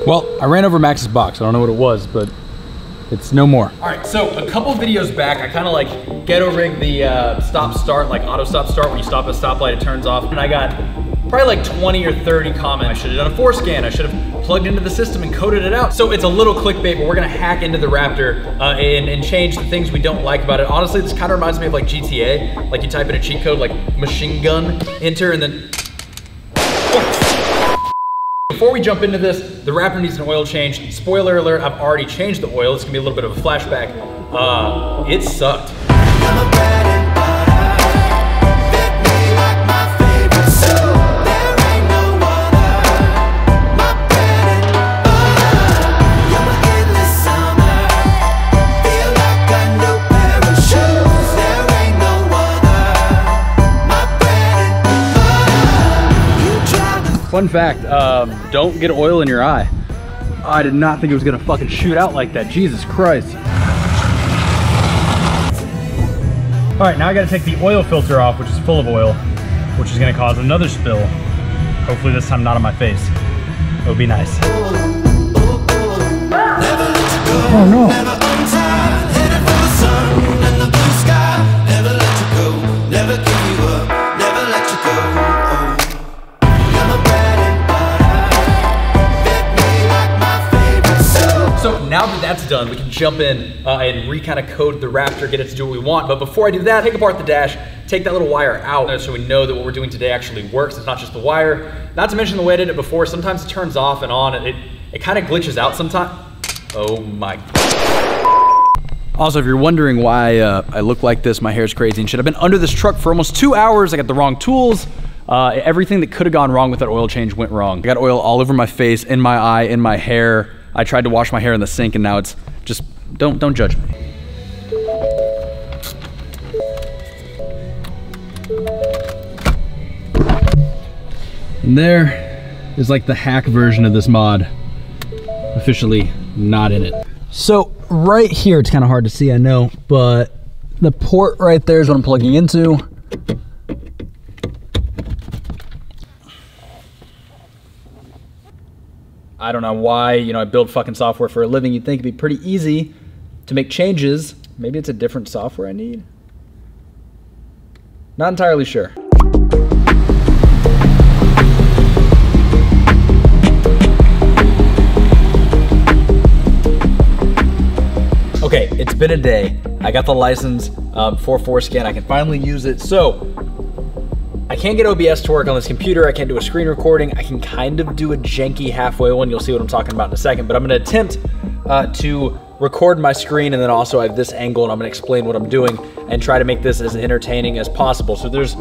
Well, I ran over Max's box. I don't know what it was, but it's no more. All right, so a couple videos back, I kind of like ghetto rigged the stop start, like auto stop start. When you stop at a stoplight, it turns off. And I got probably like 20 or 30 comments. I should have done a forescan. I should have plugged into the system and coded it out. So it's a little clickbait, but we're gonna hack into the Raptor and change the things we don't like about it. Honestly, this kind of reminds me of like GTA. Like you type in a cheat code, like machine gun, enter, and then. Before we jump into this, the Raptor needs an oil change. Spoiler alert, I've already changed the oil. It's gonna be a little bit of a flashback. It sucked. Fun fact, don't get oil in your eye. I did not think it was gonna fucking shoot out like that. Jesus Christ. All right, now I gotta take the oil filter off, which is full of oil, which is gonna cause another spill. Hopefully this time not on my face. It would be nice. Oh no. So now that that's done, we can jump in and kind of code the Raptor, get it to do what we want. But before I do that, take apart the dash, take that little wire out so we know that what we're doing today actually works. It's not just the wire. Not to mention the way I did it before, sometimes it turns off and on. It kind of glitches out sometimes. Oh my. Also, if you're wondering why I look like this, my hair's crazy and shit. I've been under this truck for almost 2 hours. I got the wrong tools. Everything that could have gone wrong with that oil change went wrong. I got oil all over my face, in my eye, in my hair. I tried to wash my hair in the sink and now it's just, don't judge me. And there is like the hack version of this mod. Officially not in it. So right here, it's kind of hard to see, I know, but the port right there is what I'm plugging into. I don't know why, you know, I build fucking software for a living. You'd think it'd be pretty easy to make changes. Maybe it's a different software I need. Not entirely sure. Okay, it's been a day. I got the license for forescan. I can finally use it. So I can't get OBS to work on this computer. I can't do a screen recording. I can kind of do a janky halfway one. You'll see what I'm talking about in a second, but I'm gonna attempt to record my screen, and then also I have this angle and I'm gonna explain what I'm doing and try to make this as entertaining as possible. So there's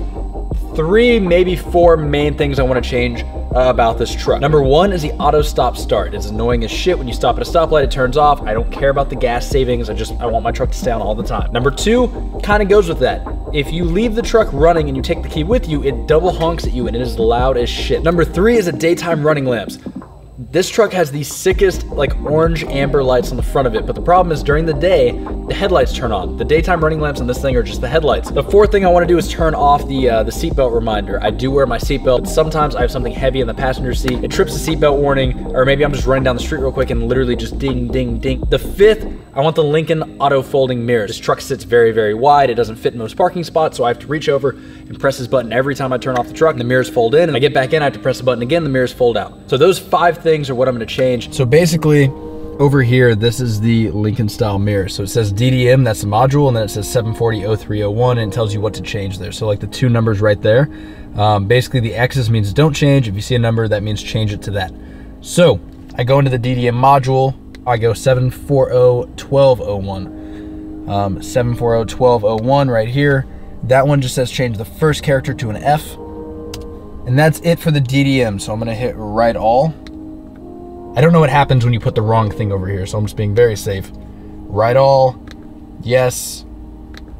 3, maybe 4 main things I wanna change about this truck. Number 1 is the auto stop start. It's annoying as shit. When you stop at a stoplight, it turns off. I don't care about the gas savings. I want my truck to stay on all the time. Number 2 kind of goes with that. If you leave the truck running and you take the key with you, it double honks at you and it is loud as shit. Number 3 is a daytime running lamps. This truck has the sickest, like, orange amber lights on the front of it, but the problem is during the day, the headlights turn on. The daytime running lamps on this thing are just the headlights. The 4th thing I want to do is turn off the seatbelt reminder. I do wear my seatbelt. Sometimes I have something heavy in the passenger seat. It trips the seatbelt warning, or maybe I'm just running down the street real quick and literally just ding, ding, ding. The 5th, I want the Lincoln auto folding mirrors. This truck sits very, very wide. It doesn't fit in most parking spots, so I have to reach over and press this button every time I turn off the truck, and the mirrors fold in, and I get back in, I have to press the button again, the mirrors fold out. So those 5 things are what I'm gonna change. So basically, over here, this is the Lincoln style mirror. So it says DDM, that's the module, and then it says 740-0301, and it tells you what to change there. So like the 2 numbers right there. Basically the X's means don't change. If you see a number, that means change it to that. So I go into the DDM module, I go 740-1201. 740-1201 right here. That one just says change the first character to an F. And that's it for the DDM. So I'm gonna hit write all. I don't know what happens when you put the wrong thing over here, so I'm just being very safe. Write all, yes,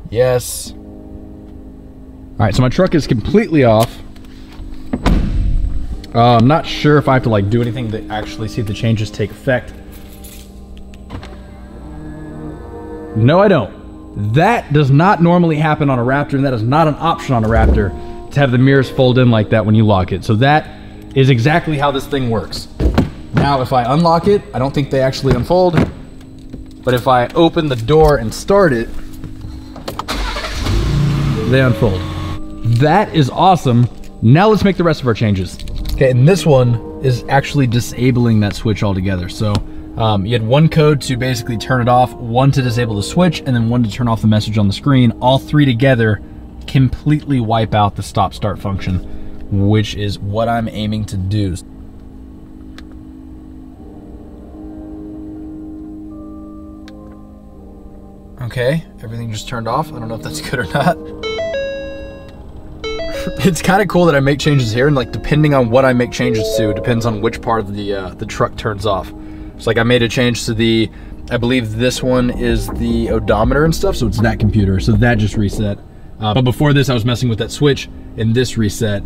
yes. All right, so my truck is completely off. I'm not sure if I have to like do anything to actually see if the changes take effect. No, I don't. That does not normally happen on a Raptor, and that is not an option on a Raptor to have the mirrors fold in like that when you lock it. So that is exactly how this thing works. Now, if I unlock it, I don't think they actually unfold, but if I open the door and start it, they unfold. That is awesome. Now let's make the rest of our changes. Okay, and this one is actually disabling that switch altogether. So you had one code to basically turn it off, one to disable the switch, and then one to turn off the message on the screen. All three together completely wipe out the stop-start function, which is what I'm aiming to do. Okay, everything just turned off. I don't know if that's good or not. It's kind of cool that I make changes here, and like depending on what I make changes to, depends on which part of the truck turns off. So like I made a change to the, I believe this one is the odometer and stuff, so it's that computer, so that just reset. But before this, I was messing with that switch, and this reset.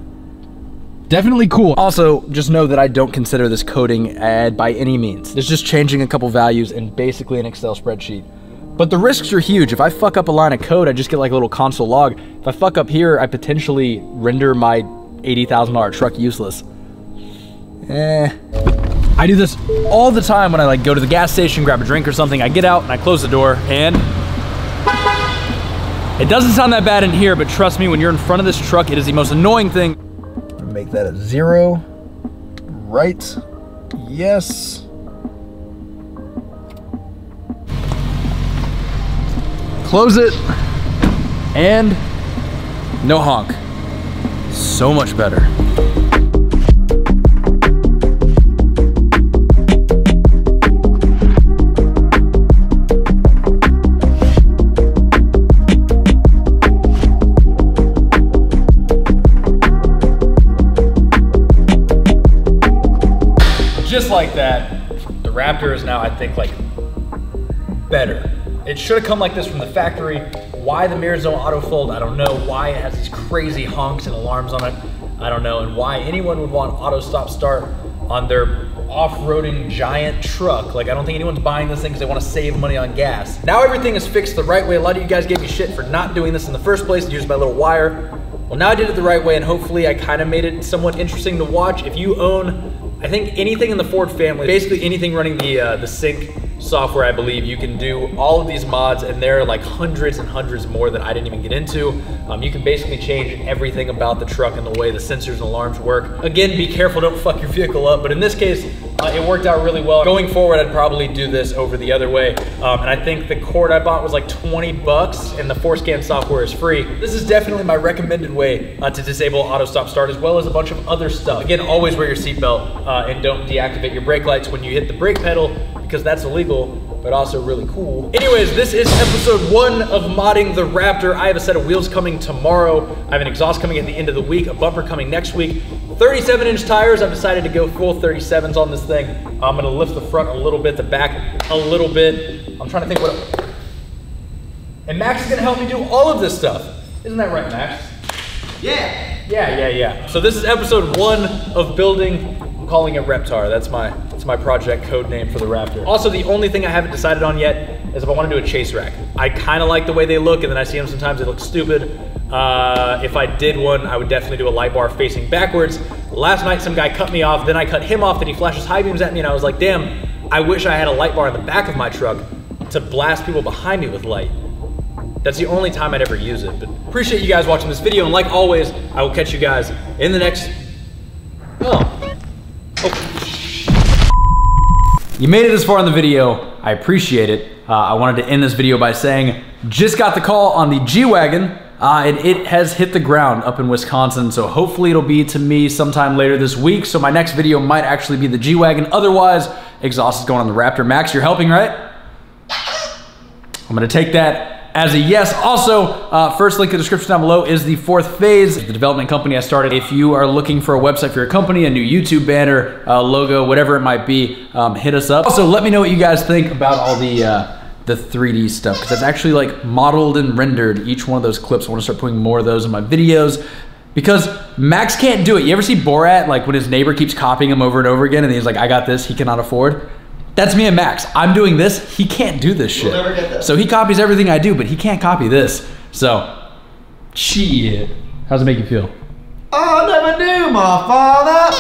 Definitely cool. Also, just know that I don't consider this coding by any means. It's just changing a couple values in basically an Excel spreadsheet. But the risks are huge. If I fuck up a line of code, I just get like a little console log. If I fuck up here, I potentially render my $80,000 truck useless. I do this all the time when I like go to the gas station, grab a drink or something. I get out and I close the door, and it doesn't sound that bad in here, but trust me, when you're in front of this truck, it is the most annoying thing. I'm gonna make that a 0. Right. Yes. Close it, and no honk. So much better. Just like that, the Raptor is now, I think, like, better. It should have come like this from the factory. Why the mirrors don't auto fold, I don't know. Why it has these crazy honks and alarms on it, I don't know. And why anyone would want auto stop start on their off-roading giant truck. Like, I don't think anyone's buying this thing because they want to save money on gas. Now everything is fixed the right way. A lot of you guys gave me shit for not doing this in the first place, used my little wire. Well, now I did it the right way, and hopefully I kind of made it somewhat interesting to watch. If you own, I think, anything in the Ford family, basically anything running the sync software, I believe, you can do all of these mods, and there are like hundreds and hundreds more that I didn't even get into. You can basically change everything about the truck and the way the sensors and alarms work. Again, be careful, don't fuck your vehicle up, but in this case, it worked out really well. Going forward, I'd probably do this over the other way. And I think the cord I bought was like 20 bucks, and the forescan software is free. This is definitely my recommended way to disable auto stop start, as well as a bunch of other stuff. Again, always wear your seatbelt and don't deactivate your brake lights when you hit the brake pedal, because that's illegal, but also really cool. Anyways, this is episode 1 of modding the Raptor. I have a set of wheels coming tomorrow. I have an exhaust coming at the end of the week, a bumper coming next week. 37-inch tires. I've decided to go full 37s on this thing. I'm gonna lift the front a little bit, the back a little bit. I'm trying to think what. And Max is gonna help me do all of this stuff. Isn't that right, Max? Yeah. Yeah. So this is episode 1 of building. I'm calling it Raptor. That's my project code name for the Raptor. Also, the only thing I haven't decided on yet is if I want to do a chase rack. I kind of like the way they look, and then I see them sometimes, they look stupid. If I did one, I would definitely do a light bar facing backwards. Last night, some guy cut me off, then I cut him off, then he flashes high beams at me, and I was like, damn, I wish I had a light bar in the back of my truck to blast people behind me with light. That's the only time I'd ever use it. But appreciate you guys watching this video, and like always, I will catch you guys in the next. You made it this far in the video, I appreciate it. I wanted to end this video by saying, just got the call on the G-Wagon, and it has hit the ground up in Wisconsin, so hopefully it'll be to me sometime later this week, so my next video might actually be the G-Wagon. Otherwise, exhaust is going on the Raptor. Max, you're helping, right? I'm gonna take that as a yes. Also, first link in the description down below is the 4th phase, the development company I started. If you are looking for a website for your company, a new YouTube banner, logo, whatever it might be, hit us up. Also, let me know what you guys think about all the 3D stuff, because that's actually like modeled and rendered, each one of those clips. I want to start putting more of those in my videos, because Max can't do it. You ever see Borat, like when his neighbor keeps copying him over and over again, and he's like, I got this, he cannot afford? That's me and Max. I'm doing this, he can't do this shit. We'll never get that. So he copies everything I do, but he can't copy this. So, shit. How's it make you feel? I never knew my father.